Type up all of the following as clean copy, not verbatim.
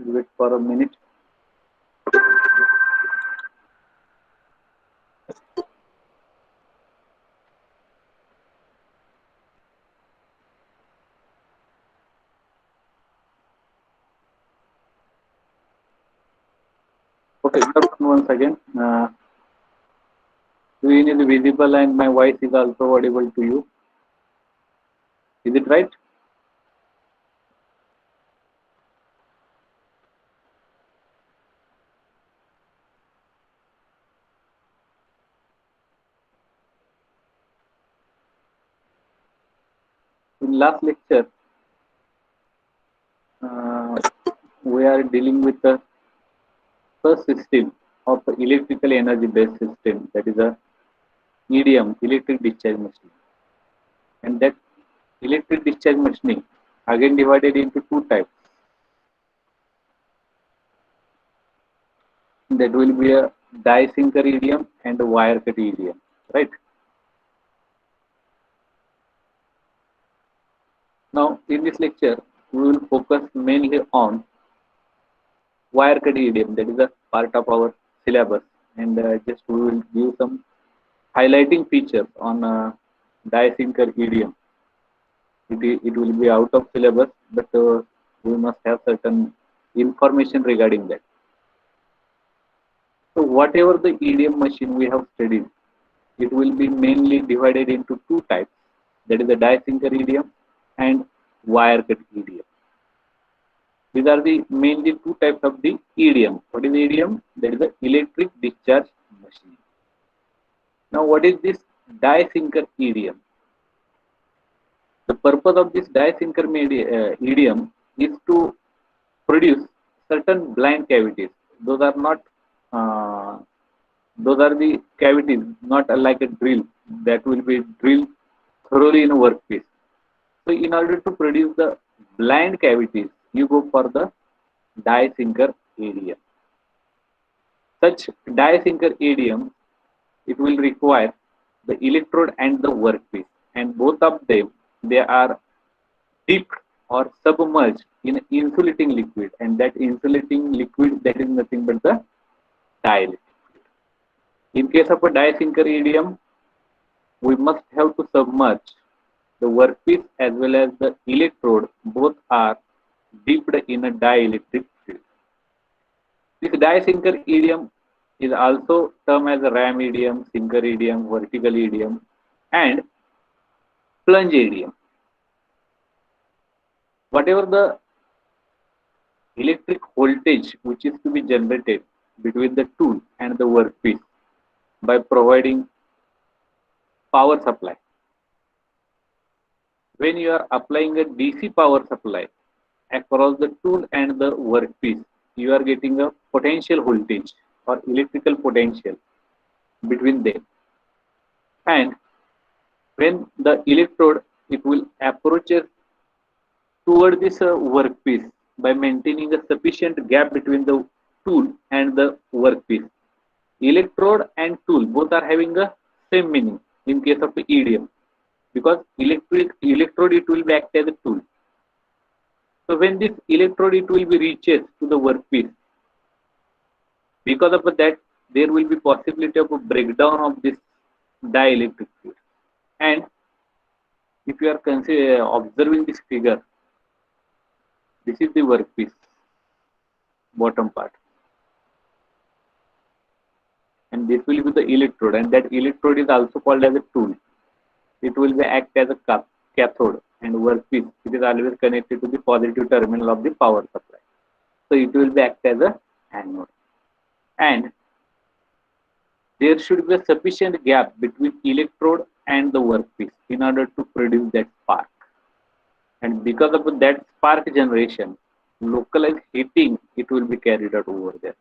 Wait for a minute. Okay, once again. Screen is visible and my voice is also audible to you. Is it right? In last lecture, uh, we are dealing with the first system of the electrical energy based system, that is a EDM, electric discharge machine. And that electric discharge machining again divided into two types. That will be a die sinker EDM and a wire cut EDM, right? Now, in this lecture, we will focus mainly on wire cut EDM, that is a part of our syllabus, and just we will give some highlighting features on die sinker EDM. It will be out of syllabus, but we must have certain information regarding that. So whatever the EDM machine we have studied, it will be mainly divided into two types. That is the die sinker EDM and wire cut EDM. These are the mainly two types of the EDM. What is EDM? That is the electric discharge machine. Now, what is this die sinker EDM? The purpose of this die sinker EDM is to produce certain blind cavities. Those are not uh, those are the cavities, not like a drill that will be drilled thoroughly in a workpiece. So, in order to produce the blind cavities, you go for the die sinker EDM. Such die sinker EDM, it will require the electrode and the workpiece, and both of them they are dipped or submerged in insulating liquid, and that insulating liquid, that is nothing but the dielectric. In case of a die sinker EDM, we must have to submerge the workpiece as well as the electrode, both are dipped in a dielectric fluid. This die sinker EDM is also termed as a ram EDM, sinker EDM, vertical EDM, and plunge EDM. Whatever the electric voltage which is to be generated between the tool and the workpiece by providing power supply. When you are applying a DC power supply across the tool and the workpiece, you are getting a potential voltage or electrical potential between them. And when the electrode, it will approach toward this workpiece by maintaining a sufficient gap between the tool and the workpiece. Electrode and tool both are having the same meaning in case of the EDM, because electrode it will be act as a tool. So when this electrode it will be reaches to the workpiece, because of that there will be possibility of a breakdown of this dielectric field. And if you are observing this figure, this is the workpiece bottom part, and this will be the electrode, and that electrode is also called as a tool. It will be act as a cathode, and workpiece it is always connected to the positive terminal of the power supply. So it will be act as a anode, and there should be a sufficient gap between electrode and the workpiece in order to produce that spark. And because of that spark generation, localized heating it will be carried out over there.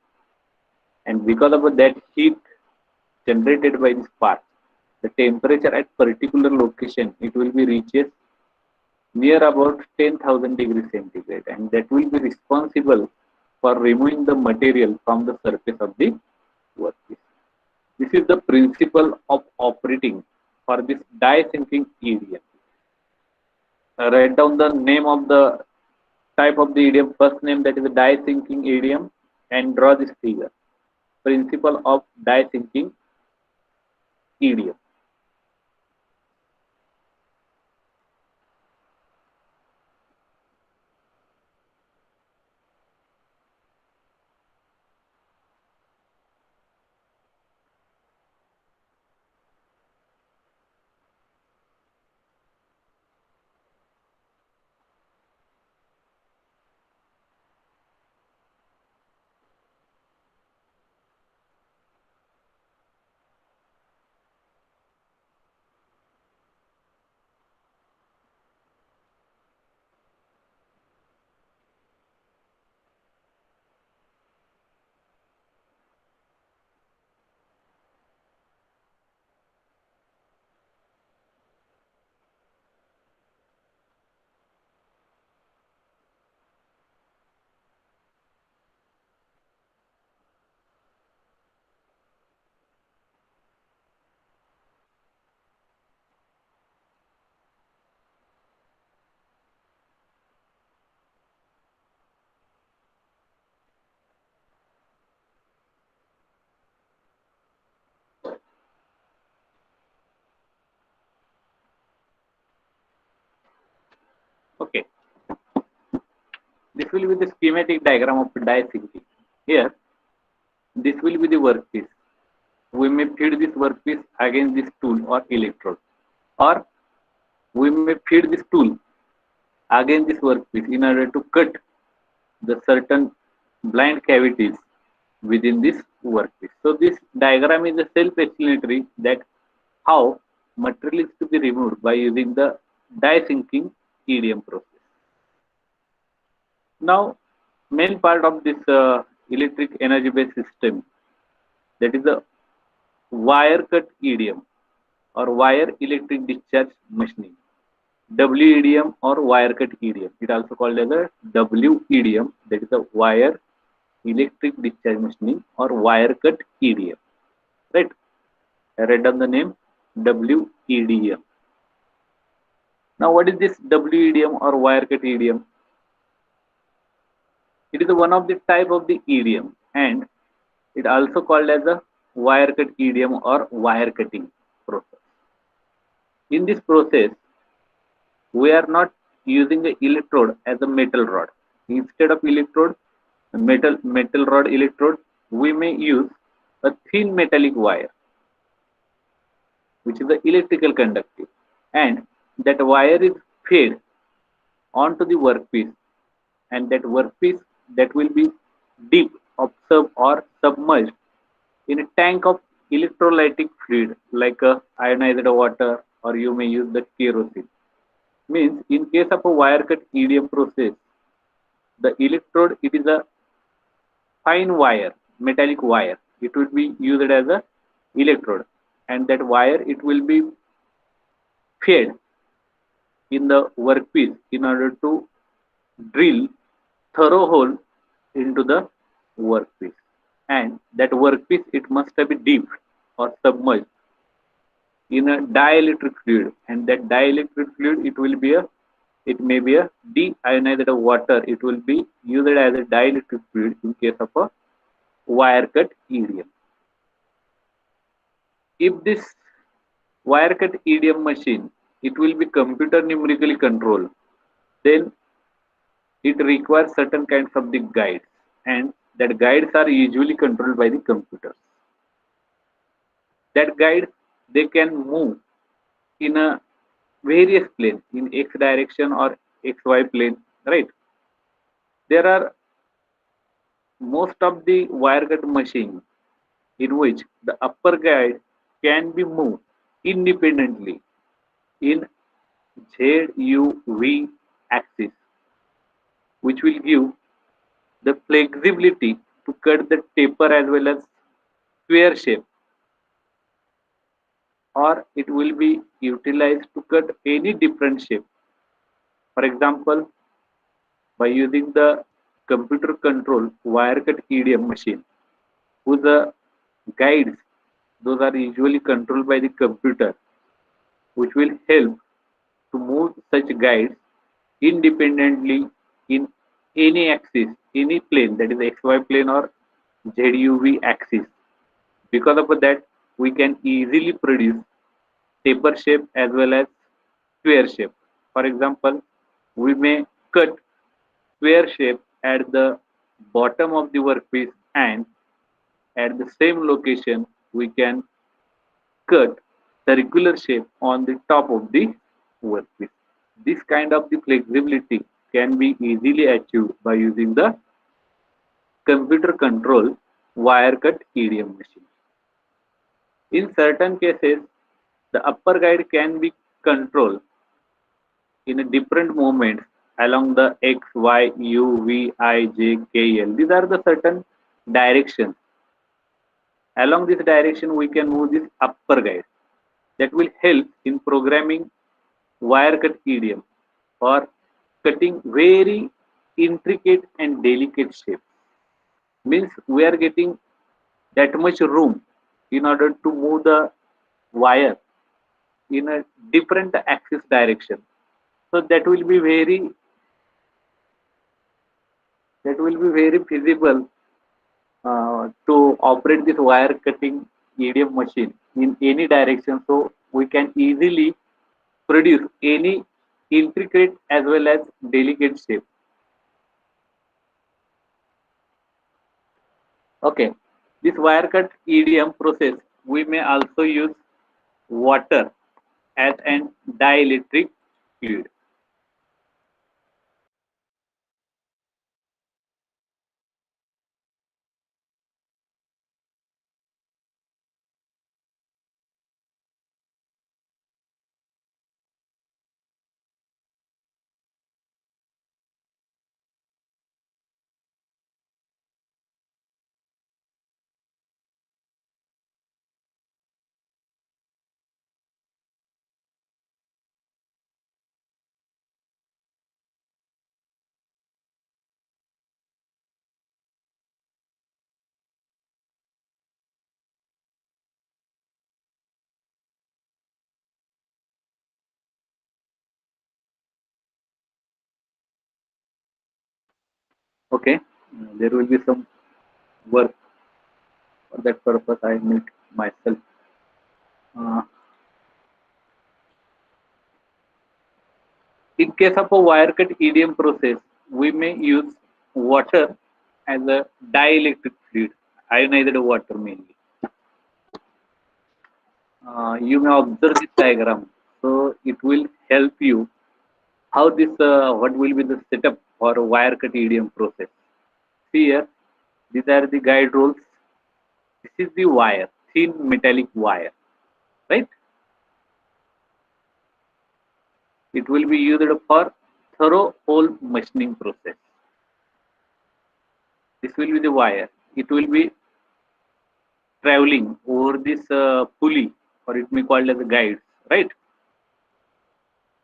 And because of that heat generated by the spark, the temperature at particular location it will be reaches near about 10,000 degrees centigrade, and that will be responsible for removing the material from the surface of the workpiece. This is the principle of operating for this die sinking EDM. Write down the name of the type of the idiom. First name, that is a die sinking idiom, and draw this figure. Principle of die sinking idiom. Okay, this will be the schematic diagram of die sinking. Here, this will be the workpiece. We may feed this workpiece against this tool or electrode, or we may feed this tool against this workpiece in order to cut the certain blind cavities within this workpiece. So this diagram is a self-explanatory that how material is to be removed by using the die sinking EDM process. Now, main part of this electric energy based system, that is the wire cut EDM or wire electric discharge machining. WEDM or wire cut EDM. It also called as a WEDM, that is the wire electric discharge machining or wire cut EDM. Right? I read down the name WEDM. Now, what is this WEDM or wire cut EDM? It is one of the type of the EDM, and it also called as a wire cut EDM or wire cutting process. In this process, we are not using the electrode as a metal rod. Instead of electrode, metal rod electrode, we may use a thin metallic wire, which is the electrical conductive, and that wire is fed onto the workpiece, and that workpiece that will be deep or submerged in a tank of electrolytic fluid like ionized water, or you may use the kerosene. Means in case of a wire cut EDM process, the electrode, it is a fine wire, metallic wire. It will be used as a electrode, and that wire, it will be fed in the workpiece in order to drill thorough hole into the workpiece, and that workpiece, it must be deep or submerged in a dielectric fluid, and that dielectric fluid, it may be a deionized water. It will be used as a dielectric fluid in case of a wire cut EDM. If this wire cut EDM machine, it will be computer numerically controlled, then it requires certain kinds of the guides, and that guides are usually controlled by the computers. That guide, they can move in a various planes, in x direction or xy plane, right? There are most of the wire cut machines in which the upper guide can be moved independently in Z, U, V axis, which will give the flexibility to cut the taper as well as square shape, or it will be utilized to cut any different shape. For example, by using the computer control wire cut EDM machine, whose guides, those are usually controlled by the computer, which will help to move such guides independently in any axis, any plane, that is XY plane or ZUV axis. Because of that, we can easily produce taper shape as well as square shape. For example, we may cut square shape at the bottom of the workpiece, and at the same location we can cut circular shape on the top of the workpiece. This kind of the flexibility can be easily achieved by using the computer control wire cut EDM machine. In certain cases, the upper guide can be controlled in a different movements along the X, Y, U, V, I, J, K, L. These are the certain directions. Along this direction, we can move this upper guide. That will help in programming wire cut EDM or cutting very intricate and delicate shapes. Means we are getting that much room in order to move the wire in a different axis direction. So that will be very feasible to operate this wire cutting EDM machine in any direction. So we can easily produce any intricate as well as delicate shape. Okay, this wire cut EDM process, we may also use water as an dielectric fluid. Okay, there will be some work for that purpose. I make myself. Uh, in case of a wire cut EDM process, we may use water as a dielectric fluid, ionized water mainly. You may observe this diagram, so it will help you how this what will be the setup for a wire cut EDM process. See here, these are the guide rolls. This is the wire, thin metallic wire, right? It will be used for thorough hole machining process. This will be the wire. It will be traveling over this pulley, or it may called as a guide, right?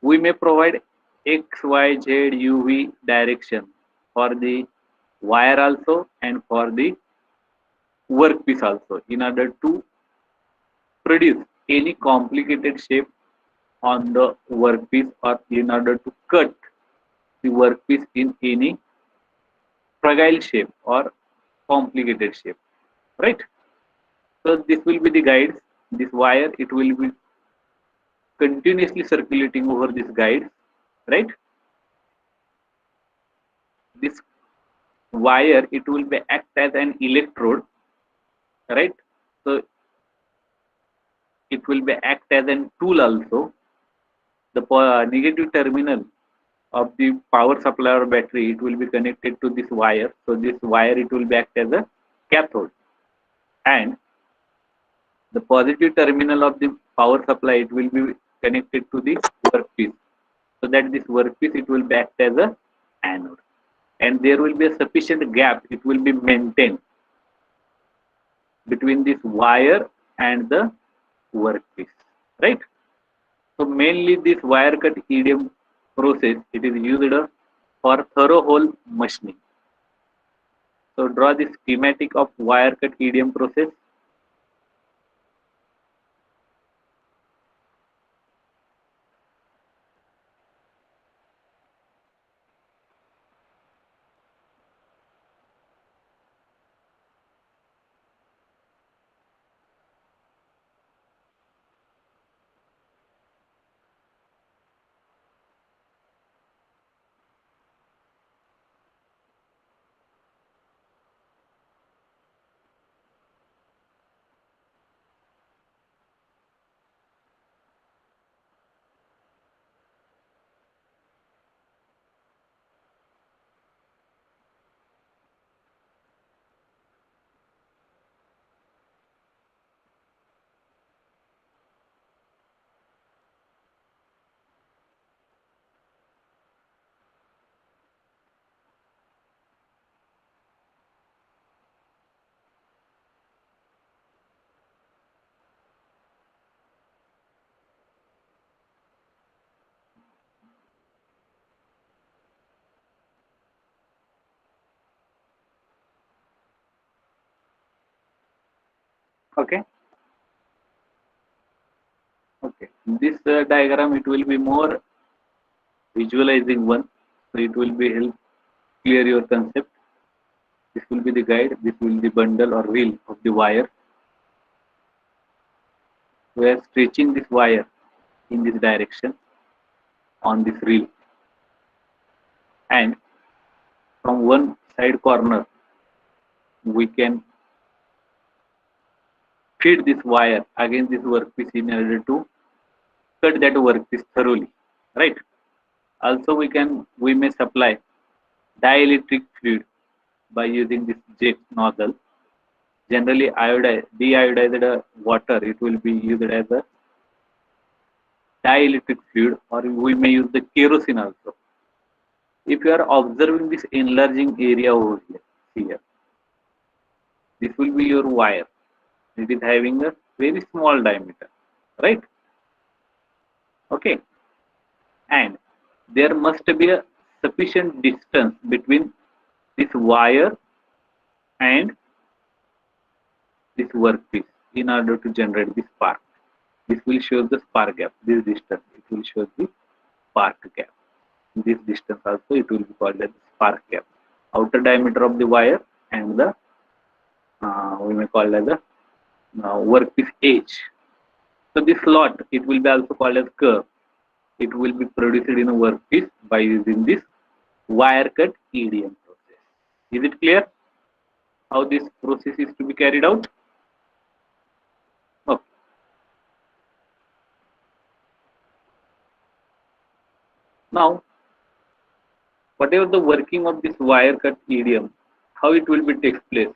We may provide X, Y, Z, U, V direction for the wire also and for the workpiece also in order to produce any complicated shape on the workpiece or in order to cut the workpiece in any fragile shape or complicated shape, right? So this will be the guides. This wire, it will be continuously circulating over this guide, right? This wire, it will be act as an electrode, right? So it will be act as a tool also. The negative terminal of the power supply or battery, it will be connected to this wire. So this wire, it will be act as a cathode, and the positive terminal of the power supply, it will be connected to the workpiece, so that this workpiece, it will be act as a anode, and there will be a sufficient gap, it will be maintained between this wire and the workpiece, right? So mainly this wire cut EDM process, it is used for thorough hole machining. So draw the schematic of wire cut EDM process. Okay. Okay. This diagram, it will be more visualizing one, so it will be help clear your concept. This will be the guide. This will be the bundle or reel of the wire. We are stretching this wire in this direction on this reel, and from one side corner we can feed this wire against this workpiece in order to cut that workpiece thoroughly, right? Also, we may supply dielectric fluid by using this jet nozzle. Generally, deionized water, it will be used as a dielectric fluid, or we may use the kerosene also. If you are observing this enlarging area over here, this will be your wire. It is having a very small diameter, right? Okay, and there must be a sufficient distance between this wire and this workpiece in order to generate the spark. This will show the spark gap. This distance, it will show the spark gap. This distance also, it will be called as spark gap. Outer diameter of the wire and the we may call as a workpiece edge. So this slot, it will be also called as curve. It will be produced in a workpiece by using this wire cut EDM process. Is it clear how this process is to be carried out? Okay. Now, whatever the working of this wire cut EDM, how it will be takes place,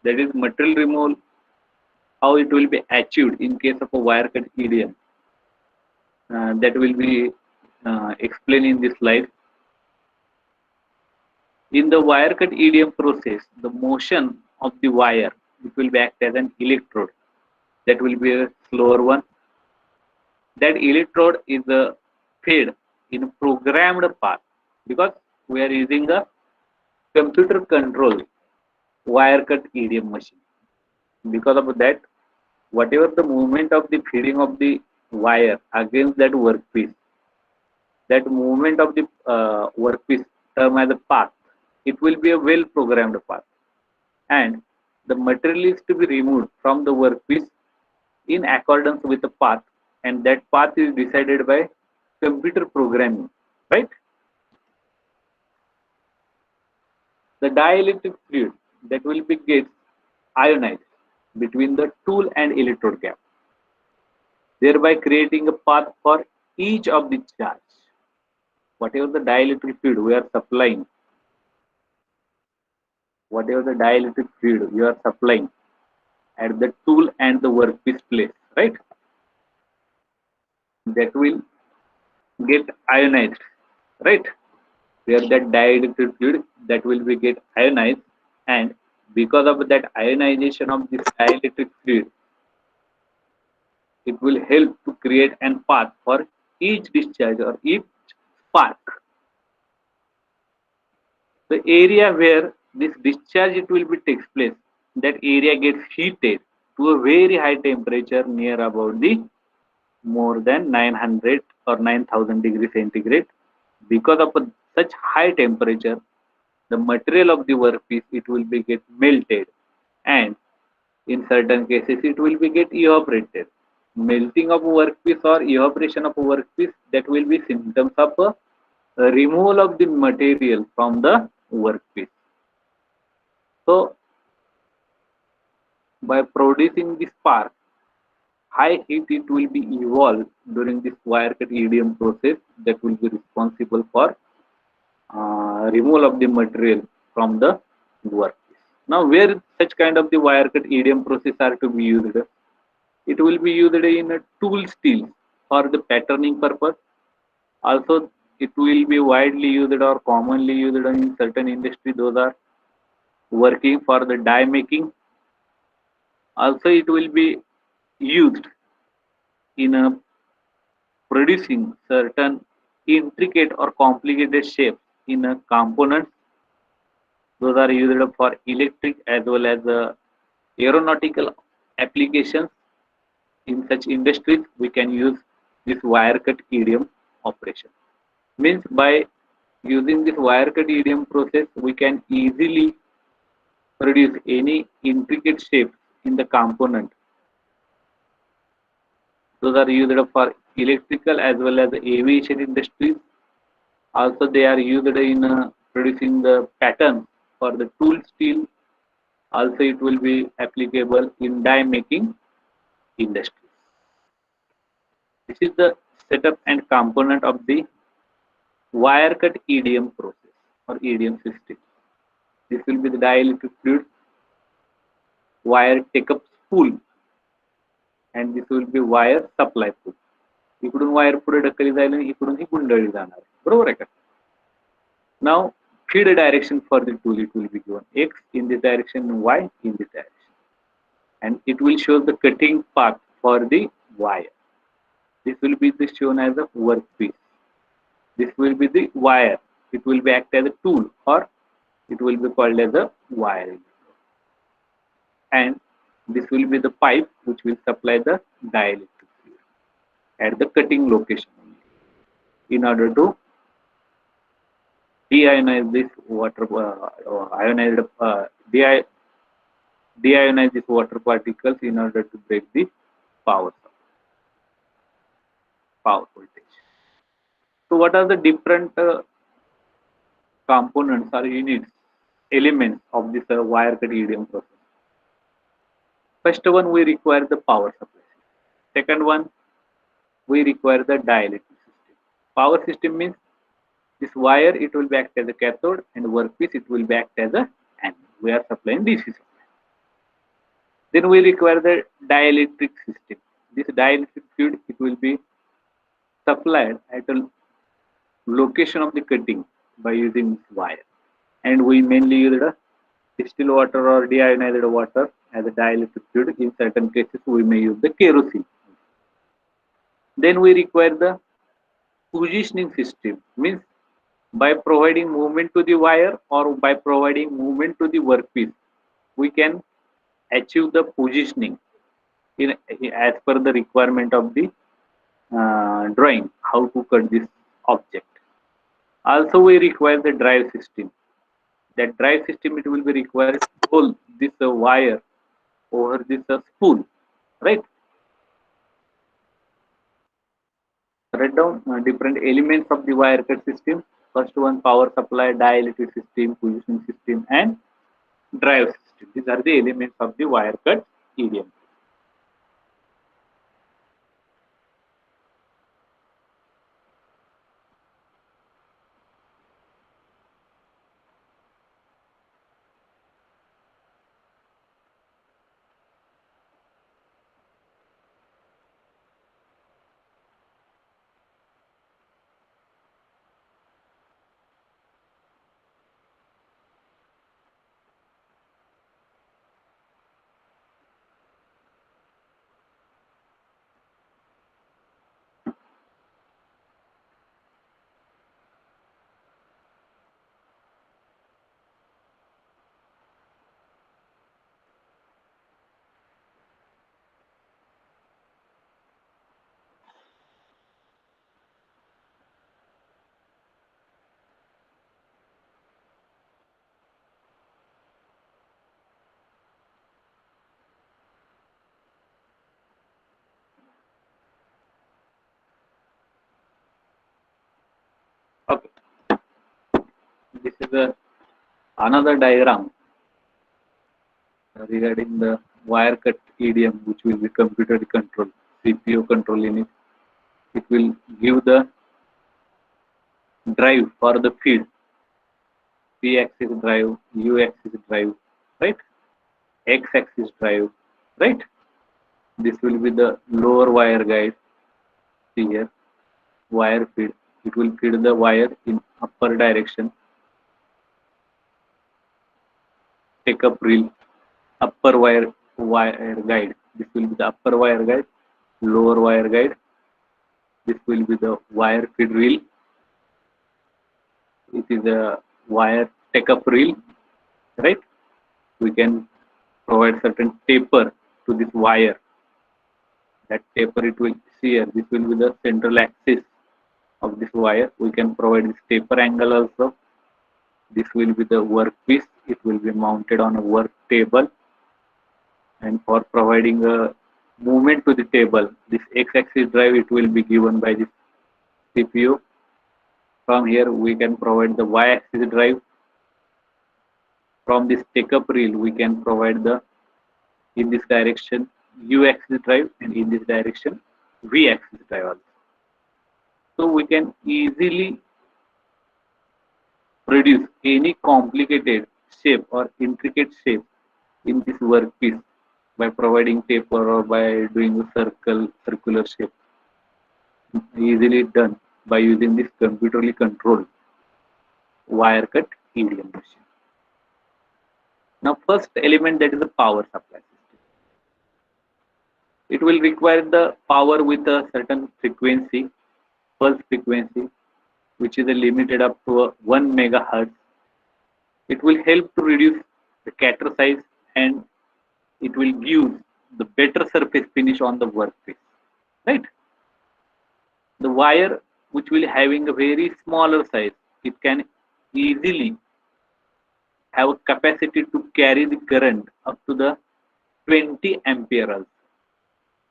that is material removal, how it will be achieved in case of a wire cut EDM, that will be explained in this slide. In the wire cut EDM process, the motion of the wire, it will be act as an electrode. That will be a slower one. That electrode is fed in a programmed path, because we are using a computer control wire cut EDM machine. Because of that, whatever the movement of the feeding of the wire against that workpiece, that movement of the workpiece term as a path, it will be a well programmed path, and the material is to be removed from the workpiece in accordance with the path, and that path is decided by computer programming, right? The dielectric fluid, that will be get ionized between the tool and electrode gap, thereby creating a path for each of the charge. Whatever the dielectric fluid we are supplying, whatever the dielectric fluid you are supplying at the tool and the workpiece place, right? That will get ionized, right? Where that dielectric fluid, that will be get ionized, and because of that ionization of this dielectric fluid, it will help to create a path for each discharge or each spark. The area where this discharge it will be takes place, that area gets heated to a very high temperature near about the more than 900 or 9000 degrees centigrade. Because of such high temperature, the material of the workpiece, it will be get melted, and in certain cases it will be get evaporated. Melting of a workpiece or evaporation of a workpiece, that will be symptoms of a removal of the material from the workpiece. So by producing the spark, high heat it will be evolved during this wire cut EDM process, that will be responsible for removal of the material from the workpiece. Now, where such kind of the wire cut EDM process are to be used, it will be used in a tool steel for the patterning purpose. Also, it will be widely used or commonly used in certain industry. Those are working for the die making. Also, it will be used in producing certain intricate or complicated shapes in a component. Those are used for electric as well as aeronautical applications in such industries we can use this wire cut EDM operation. Means by using this wire cut EDM process we can easily produce any intricate shapes in the component. Those are used for electrical as well as aviation industries. Also they are used in producing the pattern for the tool steel. Also it will be applicable in die making industry. This is the setup and component of the wire cut EDM process or EDM system. This will be the dielectric fluid wire take up spool, and this will be wire supply pool. इकडून wire पुढे ढकलली जाईल आणि इकडून ही गुंडळली जाणार आहे. बरोबर आहे का? Now feed direction for the tool, it will be given X in this direction, Y in this direction, and it will show the cutting path for the wire. This will be shown as a workpiece. This will be the wire. It will be act as a tool, or it will be called as a wiring. And this will be the pipe which will supply the dielectric fluid at the cutting location in order to deionize this water, deionize this water particles in order to break the power voltage. So what are the different components or units, elements of this wire cut EDM process? First one, we require the power supply. Second one, we require the dielectric system. Power system means this wire, it will be act as a cathode, and workpiece, it will be act as a anode. We are supplying DC supply. Then we require the dielectric system. This dielectric fluid, it will be supplied at a location of the cutting by using this wire, and we mainly use the distilled water or deionized water as a dielectric fluid. In certain cases we may use the kerosene. Then we require the positioning system, means by providing movement to the wire or by providing movement to the workpiece, we can achieve the positioning in as per the requirement of the drawing, how to cut this object. Also we require the drive system. That drive system, it will be required to hold this wire over this spool, right? Write down different elements of the wire cut system. First one, power supply, dielectric system, positioning system, and drive system. These are the elements of the wire cut EDM. Okay, this is another diagram regarding the wire cut EDM, which will be computer control, CPU control in it. It will give the drive for the feed, P-axis drive, U-axis drive, right? X-axis drive, right? This will be the lower wire guide. See here, wire feed. It will feed the wire in upper direction. Take up reel, upper wire guide. This will be the upper wire guide, lower wire guide. This will be the wire feed reel. It is a wire take up reel, right? We can provide certain taper to this wire. That taper it will see here. This will be the central axis of this wire. We can provide this taper angle also. This will be the workpiece. It will be mounted on a work table, and for providing a movement to the table, this x-axis drive it will be given by this CPU. From here we can provide the y-axis drive. From this take-up reel we can provide the in this direction u-axis drive, and in this direction v-axis drive also. So we can easily produce any complicated shape or intricate shape in this workpiece by providing taper or by doing a circular shape. Easily done by using this computerly controlled wire cut EDM machine. Now first element, that is the power supply system. It will require the power with a certain frequency, pulse frequency, which is limited up to 1 megahertz. It will help to reduce the catter size, and it will give the better surface finish on the workpiece, right? The wire which will having a very smaller size, it can easily have a capacity to carry the current up to the 20 ampere also.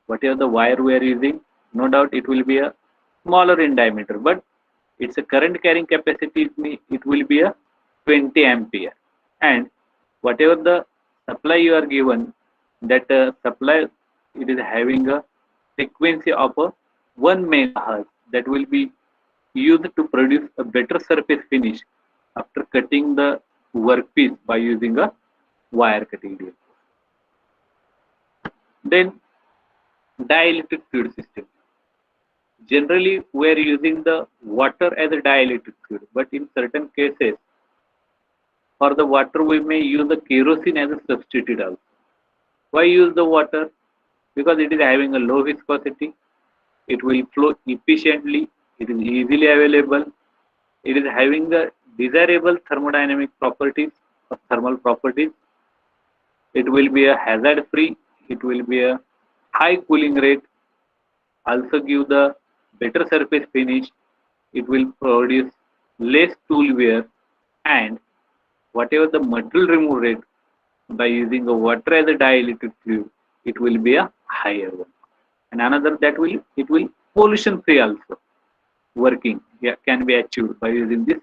Whatever the wire we are using, no doubt it will be a smaller in diameter, but its a current carrying capacity, it will be a 20 ampere. And whatever the supply you are given, that supply it is having a frequency of a 1 megahertz, that will be used to produce a better surface finish after cutting the workpiece by using a wire cut EDM. Then dielectric fluid system. Generally we are using the water as a dielectric fluid, but in certain cases for the water we may use the kerosene as a substitute also. Why use the water? Because it is having a low viscosity, it will flow efficiently, it is easily available, it is having the desirable thermodynamic properties or thermal properties, it will be a hazard free, it will be a high cooling rate, also give the better surface finish, it will produce less tool wear, and whatever the material remove rate by using a water as a dielectric fluid, it will be a higher one. And another, that will it will pollution free also working can be achieved by using this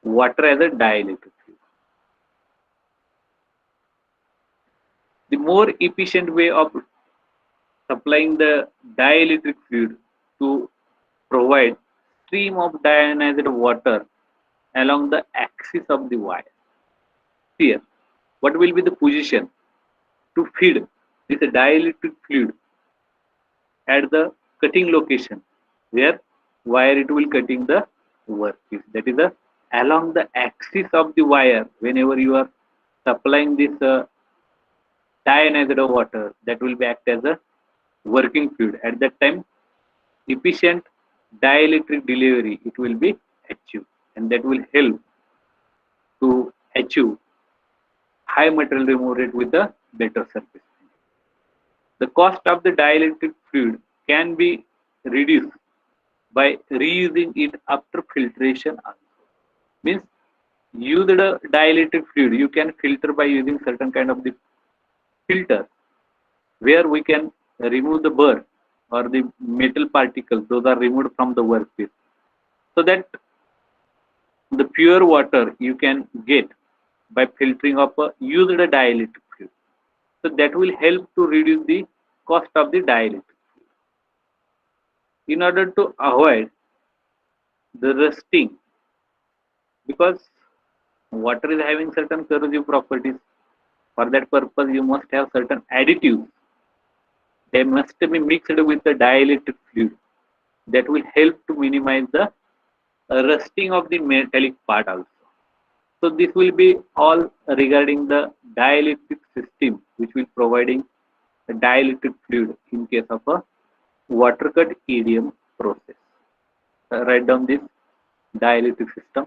water as a dielectric fluid. The more efficient way of supplying the dielectric fluid to provide stream of deionized water along the axis of the wire. Here, what will be the position to feed this dielectric fluid at the cutting location where wire it will cutting the workpiece. That is along the axis of the wire. Whenever you are supplying this deionized water, that will be act as a working fluid. At that time, efficient dielectric delivery it will be achieved, and that will help to achieve high material remove rate with a better surface. The cost of the dielectric fluid can be reduced by reusing it after filtration also. Means use the dielectric fluid, you can filter by using certain kind of the filter where we can remove the burr or the metal particles, those are removed from the workpiece, so that the pure water you can get by filtering of a used dielectric fluid. So that will help to reduce the cost of the dielectric fluid. In order to avoid the rusting, because water is having certain corrosive properties, for that purpose you must have certain additives. They must be mixed with the dielectric fluid. That will help to minimize the rusting of the metallic part also. So this will be all regarding the dielectric system, which will providing a dielectric fluid in case of a water cut EDM process. Write down this dielectric system.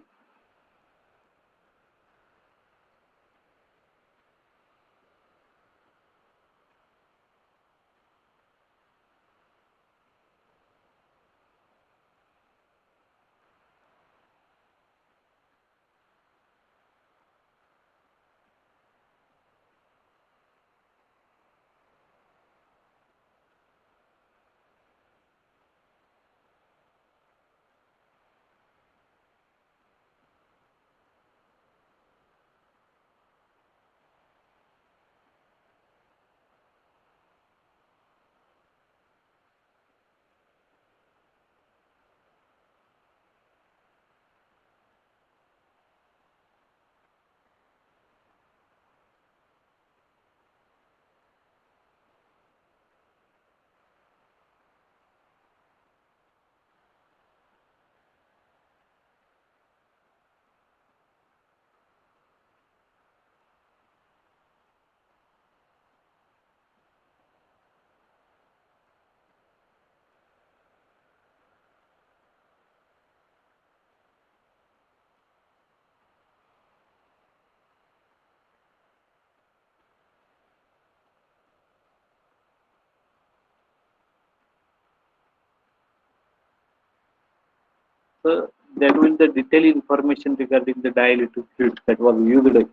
So that will the detailed information regarding the dielectric fluid that was used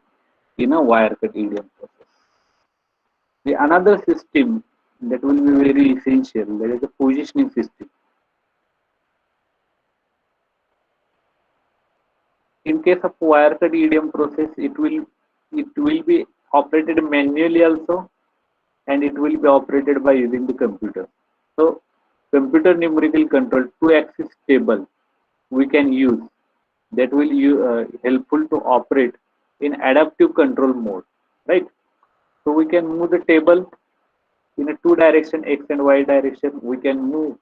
in a wire cut EDM process. The another system that will be very essential, that is the positioning system. In case of wire cut EDM process, it will be operated manually also, and it will be operated by using the computer. So computer numerical control two axis table we can use, that will helpful to operate in adaptive control mode, right? So we can move the table in a two direction, x and y direction. We can move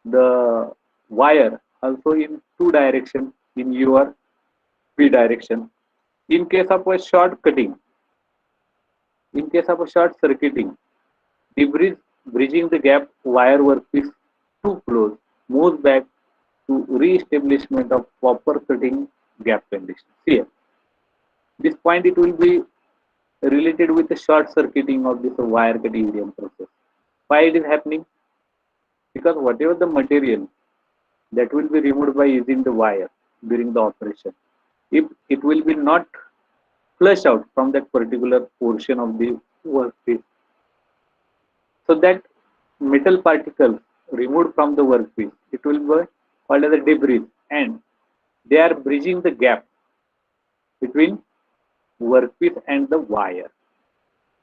the wire also in two direction, in your p direction. In case of a short cutting, in case of a short circuiting, debris bridging the gap wire workpiece too close moves back to re-establishment of proper cutting gap conditions. Here, this point it will be related with the short circuiting of this wire cut EDM process. Why it is happening? Because whatever the material that will be removed by using the wire during the operation, if it will be not flush out from that particular portion of the workpiece, so that metal particles removed from the workpiece, it will be called as a debris, and they are bridging the gap between workpiece and the wire.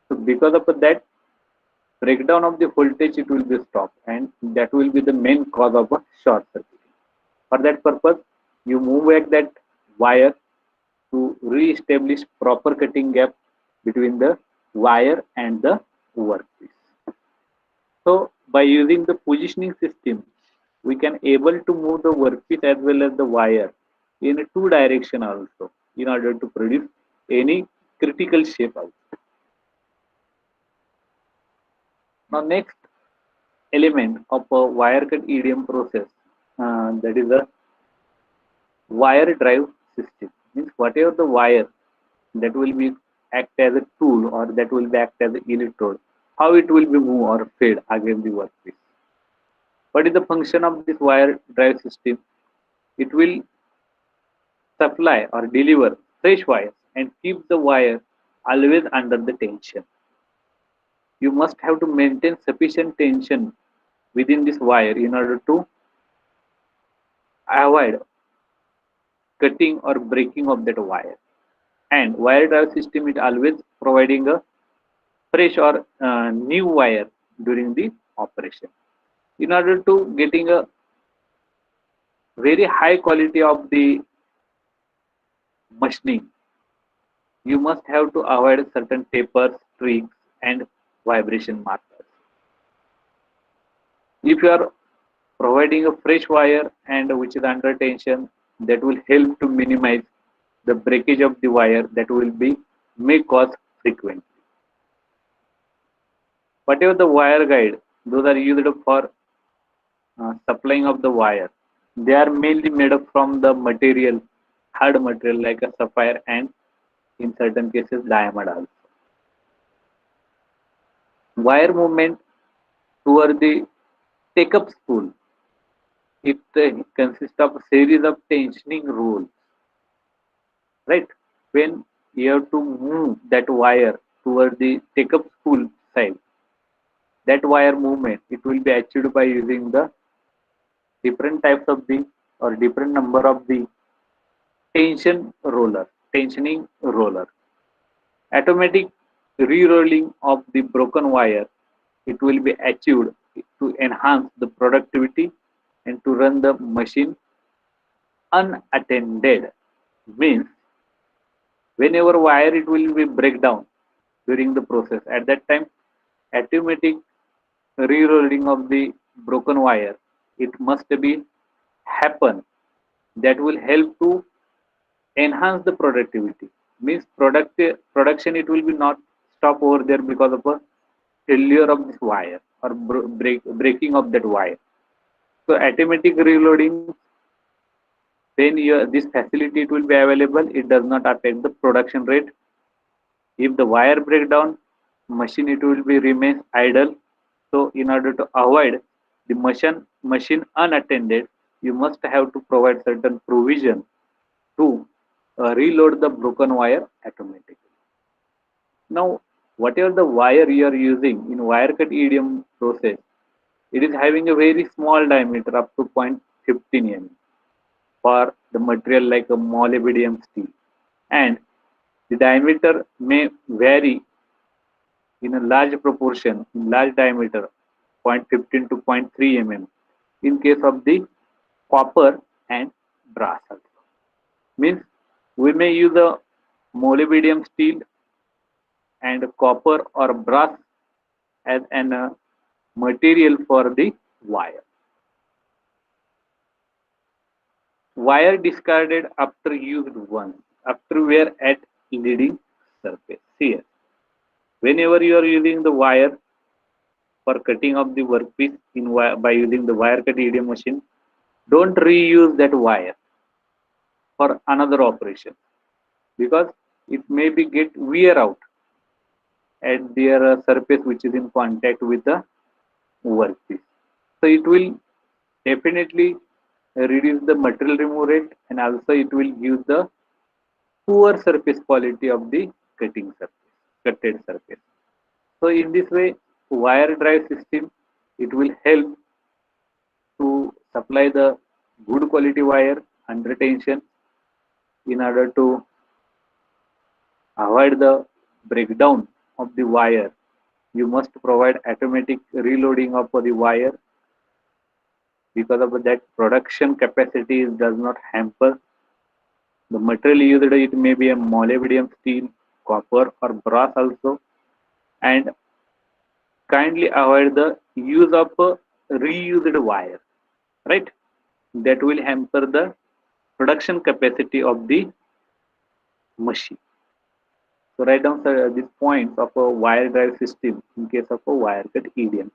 So because of that, breakdown of the voltage it will be stopped, and that will be the main cause of a short circuit. For that purpose, you move back that wire to re-establish proper cutting gap between the wire and the workpiece. So by using the positioning system, we can able to move the workpiece as well as the wire in a two direction also, in order to produce any critical shape also. Now next element of a wire cut EDM process, that is a wire drive system. Means whatever the wire that will be act as a tool, or that will be act as an electrode, how it will be moved or fed against the workpiece. What is the function of this wire drive system? It will supply or deliver fresh wires and keep the wire always under the tension. You must have to maintain sufficient tension within this wire in order to avoid cutting or breaking of that wire. And wire drive system is always providing a fresh or new wire during the operation. In order to getting a very high quality of the machining, you must have to avoid certain tapers, streaks, and vibration markers. If you are providing a fresh wire and which is under tension, that will help to minimize the breakage of the wire that will be may cause frequently. Whatever the wire guide, those are used for supplying of the wire. They are mainly made up from the material, hard material like a sapphire, and in certain cases diamond also. Wire movement toward the take-up spool, it consists of a series of tensioning rules, right? When you have to move that wire toward the take-up spool side, that wire movement it will be achieved by using the different types of the or different number of the tensioning roller. Automatic re-rolling of the broken wire, it will be achieved to enhance the productivity and to run the machine unattended. Means whenever wire it will be break down during the process, at that time automatic re-rolling of the broken wire it must be happen, that will help to enhance the productivity. Means production it will be not stop over there because of a failure of this wire or breaking of that wire. So automatic reloading, when this facility it will be available, it does not affect the production rate. If the wire breakdown, machine it will be remains idle. So in order to avoid the machine unattended, you must have to provide certain provision to reload the broken wire automatically. Now, whatever the wire you are using in wire cut EDM process, it is having a very small diameter up to 0.15 mm for the material like a molybdenum steel, and the diameter may vary in a large proportion, in large diameter, 0.15 to 0.3 mm in case of the copper and brass also. Means we may use a molybdenum steel and copper or brass as an material for the wire. Wire discarded after used once, after wear at leading surface. Here, whenever you are using the wire for cutting of the workpiece by using the wire cut EDM machine, don't reuse that wire for another operation because it may be get wear out at their surface which is in contact with the workpiece. So it will definitely reduce the material remove rate, and also it will give the poor surface quality of the cutting surface, cutted surface. So in this way, wire drive system, it will help to supply the good quality wire under tension in order to avoid the breakdown of the wire. You must provide automatic reloading of the wire. Because of that, production capacity does not hamper. The material used, it may be a molybdenum steel, copper or brass also, and kindly avoid the use of reused wire, right? That will hamper the production capacity of the machine. So write down these points of a wire drive system in case of a wire cut EDM.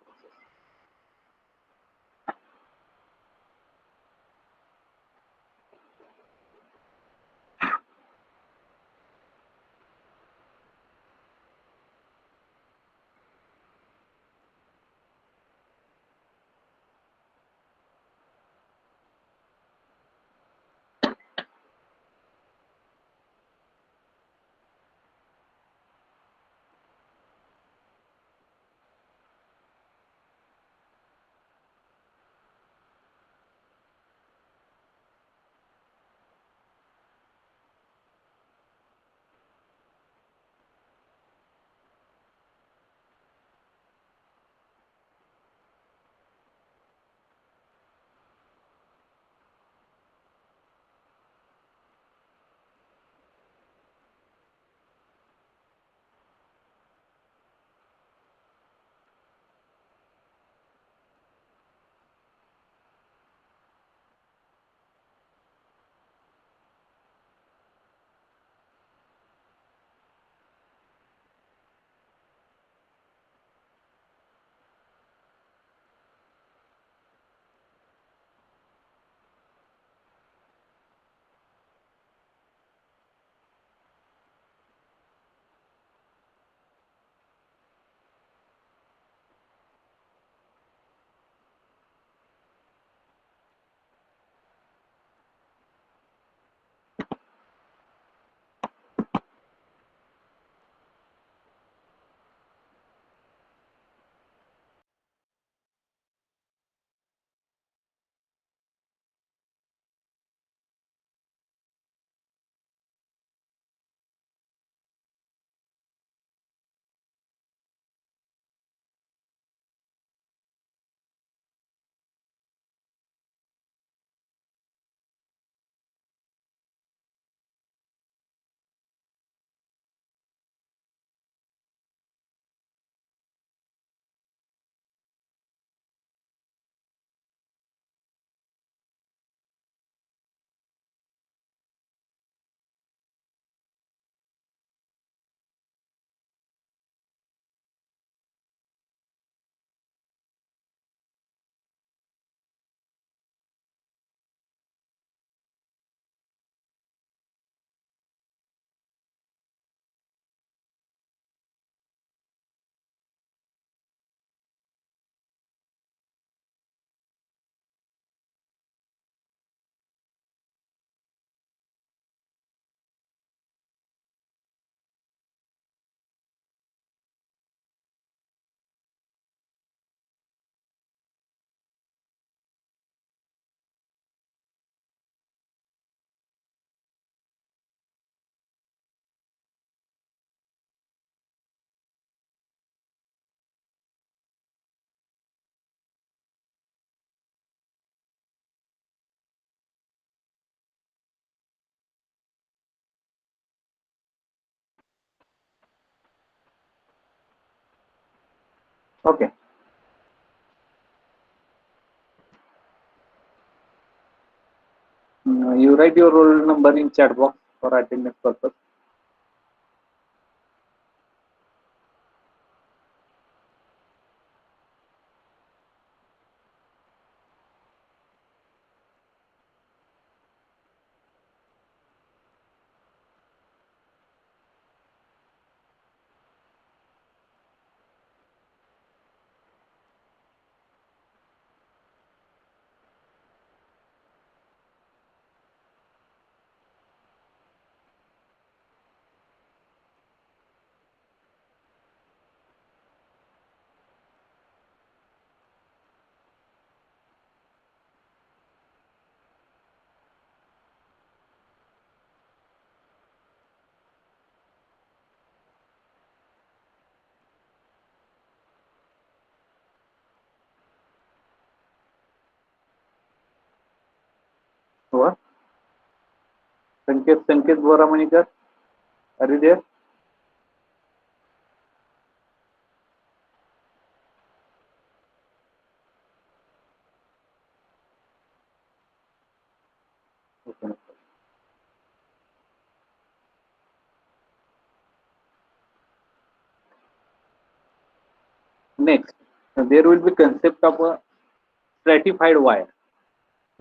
Okay. You write your roll number in chat box for attendance purpose. Over. Sanket Boramanikar, are you there? Okay. Next, there will be concept of a stratified wire.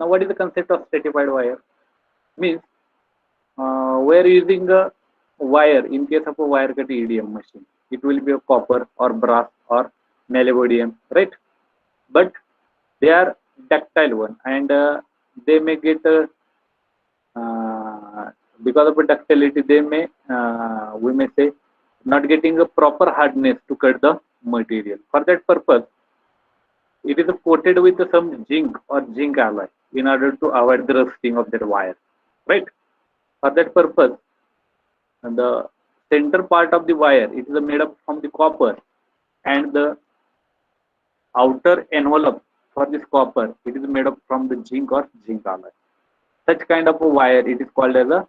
Now, what is the concept of stratified wire? Means we are using a wire in case of a wire cut EDM machine. It will be a copper or brass or molybdenum, right? But they are ductile one, and they may get uh, because of the ductility, they may we may say not getting a proper hardness to cut the material. For that purpose, it is coated with some zinc or zinc alloy in order to avoid the rusting of that wire, right? For that purpose, the center part of the wire, it is made up from the copper, and the outer envelope for this copper, it is made up from the zinc or zinc alloy. Such kind of a wire, it is called as a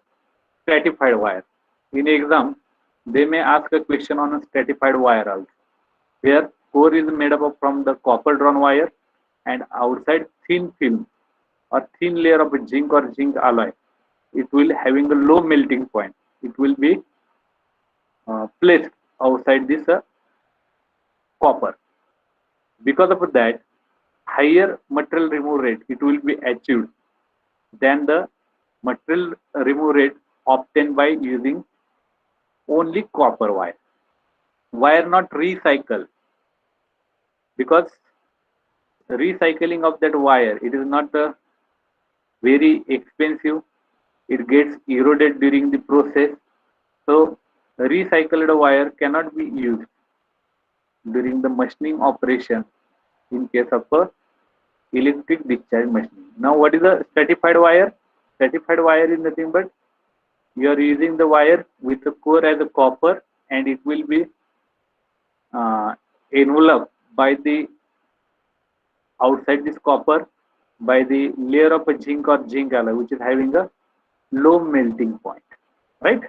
stratified wire. In exam, they may ask a question on a stratified wire also, where core is made up of from the copper drawn wire, and outside thin film or thin layer of zinc or zinc alloy. It will having a low melting point. It will be placed outside this copper. Because of that, higher material remove rate it will be achieved than the material remove rate obtained by using only copper wire. Wire not recycle, because recycling of that wire, it is not very expensive. It gets eroded during the process. So recycled wire cannot be used during the machining operation in case of a electric discharge machining. Now, what is a stratified wire? Stratified wire is nothing but you are using the wire with the core as a copper, and it will be uh, enveloped by the outside this copper by the layer of a zinc or zinc alloy, which is having a low melting point, right?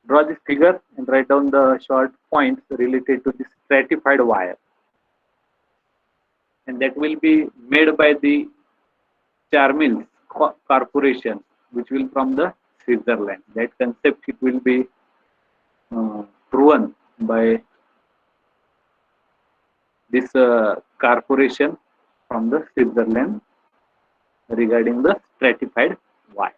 Draw this figure and write down the short points related to the stratified wire, and that will be made by the Charmills Corporation, which will from the Switzerland. That concept it will be proven by this corporation from the Switzerland regarding the stratified wire.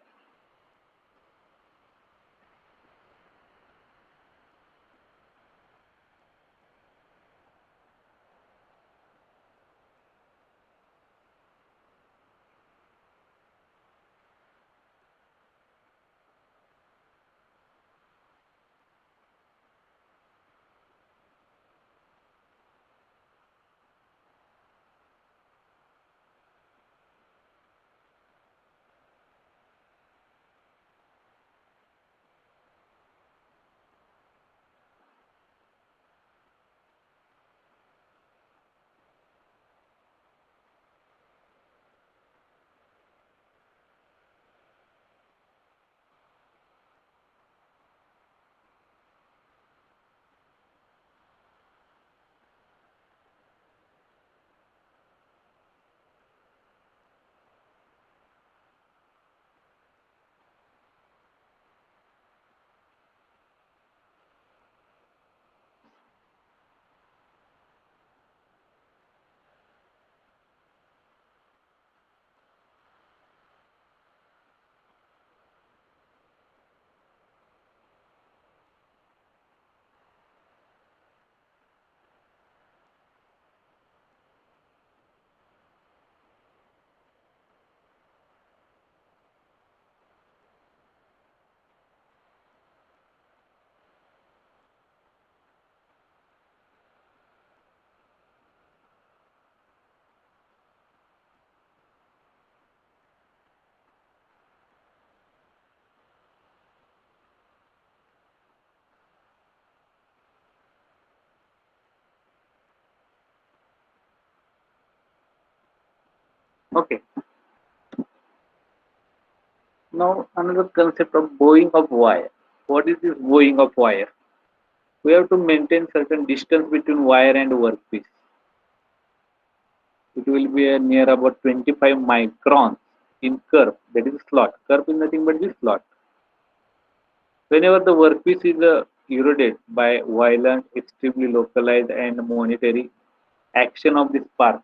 Okay. Now another concept of bowing of wire. What is this bowing of wire? We have to maintain certain distance between wire and workpiece. It will be near about 25 microns in curve, that is slot. Curve is nothing but this slot. Whenever the workpiece is eroded by violent, extremely localized and monetary action of the spark,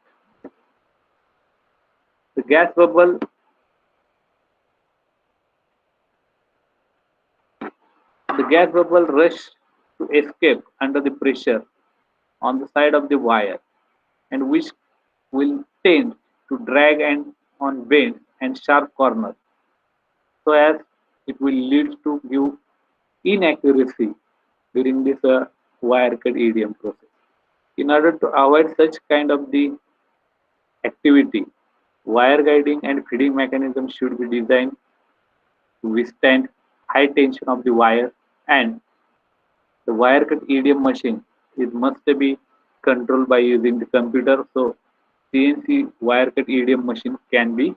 the gas bubble rush to escape under the pressure on the side of the wire, and which will tend to drag and on bend and sharp corners, so as it will lead to give inaccuracy during this wire cut EDM process. In order to avoid such kind of the activity, wire guiding and feeding mechanism should be designed to withstand high tension of the wire, and the wire cut EDM machine is must be controlled by using the computer, so CNC wire cut EDM machine can be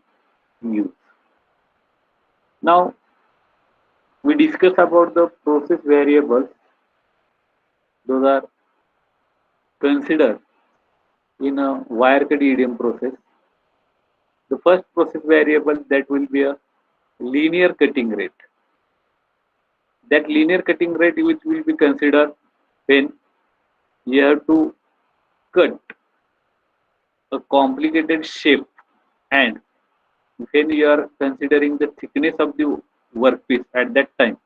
used. Now we discuss about the process variables. Those are considered in a wire cut EDM process. The first process variable that will be a linear cutting rate. That linear cutting rate which will be considered when you have to cut a complicated shape, and when you are considering the thickness of the workpiece at that time,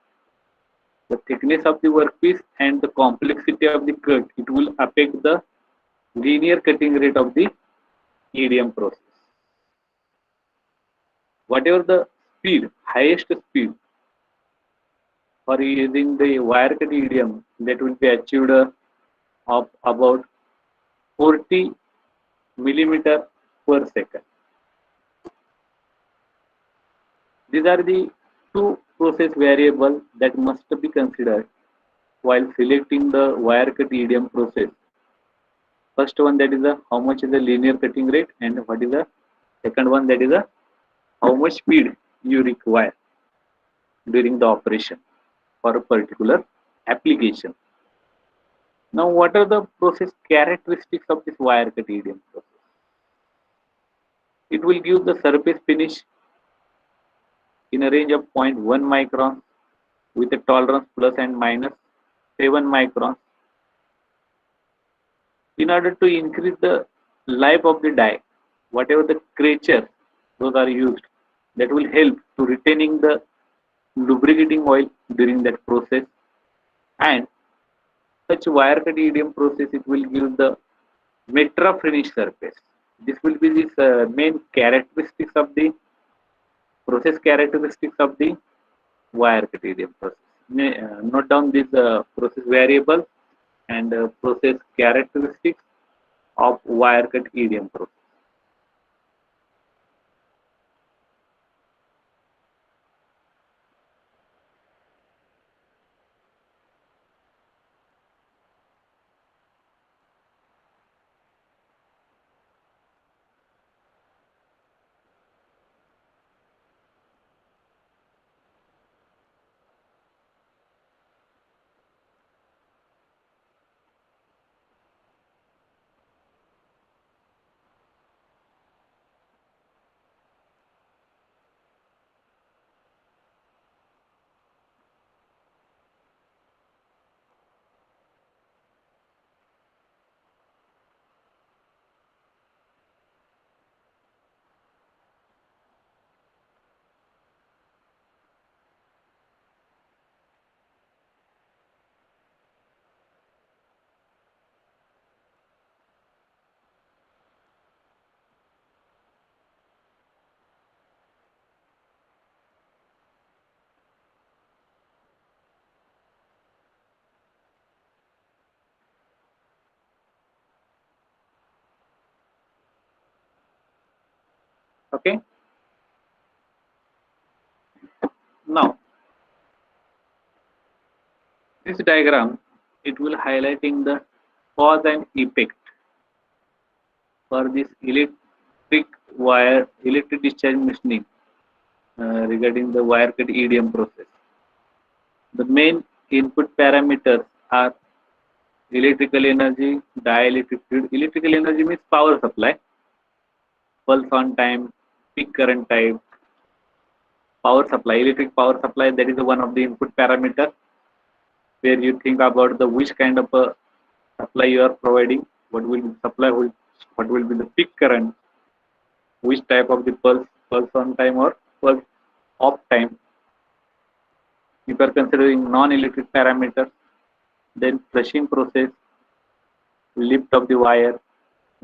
the thickness of the workpiece and the complexity of the cut, it will affect the linear cutting rate of the EDM process. Whatever the speed, highest speed for using the wire cut EDM, that will be achieved of about 40 millimeter per second. These are the two process variables that must be considered while selecting the wire cut EDM process. First one, that is the how much is the linear cutting rate, and what is the second one, that is the how much speed you require during the operation for a particular application. Now, what are the process characteristics of this wire cut EDM process? It will give the surface finish in a range of zero point 0.1 microns with a tolerance plus and minus 7 microns. In order to increase the life of the die, whatever the creatures those are used, that will help to retaining the lubricating oil during that process, and such wire cut EDM process, it will give the metra finish surface. This will be the main characteristics of the process characteristics of the wire cut EDM process. Note down this process variable and process characteristics of wire cut EDM process. Okay. Now, this diagram, it will highlighting the cause and effect for this electric wire, electric discharge machining regarding the wire cut EDM process. The main input parameters are electrical energy, dielectric fluid. Electrical energy means power supply, pulse on time, peak current type, power supply, electric power supply. That is one of the input parameter where you think about the which kind of a supply you are providing, what will be supply, what will be the peak current, which type of the pulse on time or pulse off time. If you are considering non-electric parameters, then flushing process, lift of the wire,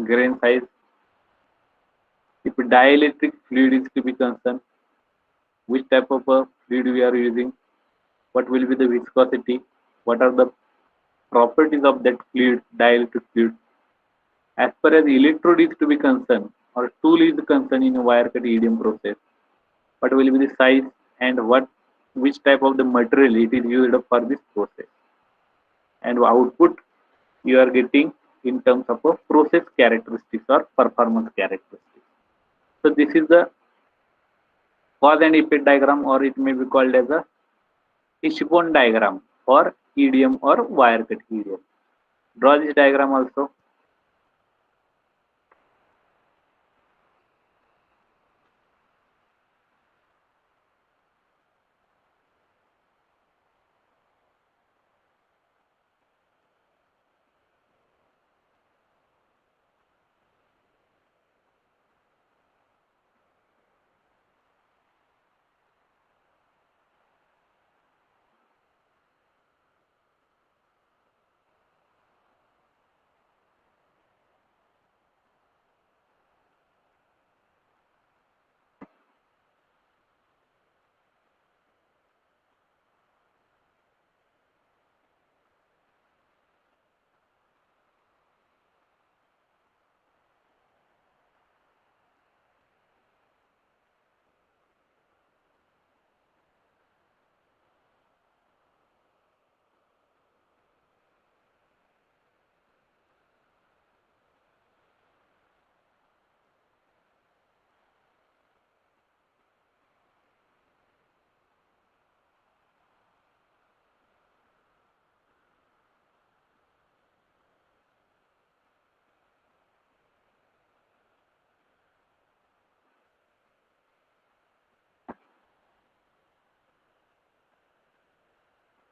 grain size. If dielectric fluid is to be concerned, which type of a fluid we are using, what will be the viscosity, what are the properties of that fluid, dielectric fluid. As far as electrode is to be concerned, or tool is concerned in a wire cut EDM process, what will be the size and which type of the material it is used for this process, and output you are getting in terms of a process characteristics or performance characteristics. So this is the cause and effect diagram, or it may be called as a Fishbone diagram for EDM or wire cut EDM. Draw this diagram also.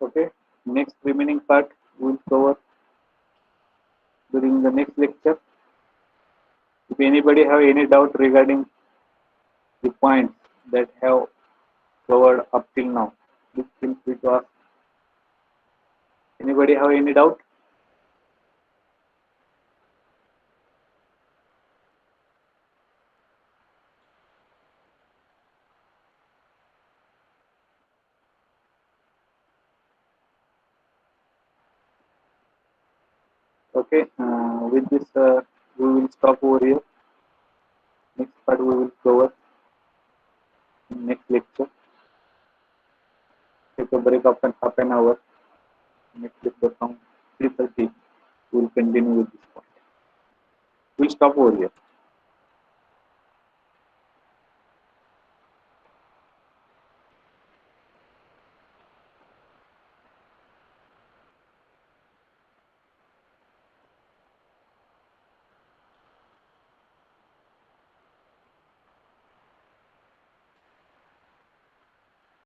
Okay. Next remaining part we will cover during the next lecture. If anybody have any doubt regarding the points that have covered up till now, please feel free to ask. Anybody have any doubt? Okay. With this, we will stop over here. Next part we will cover in next lecture. Take a break of half an hour. Next lecture from 3:30. We will continue with this part. We'll stop over here.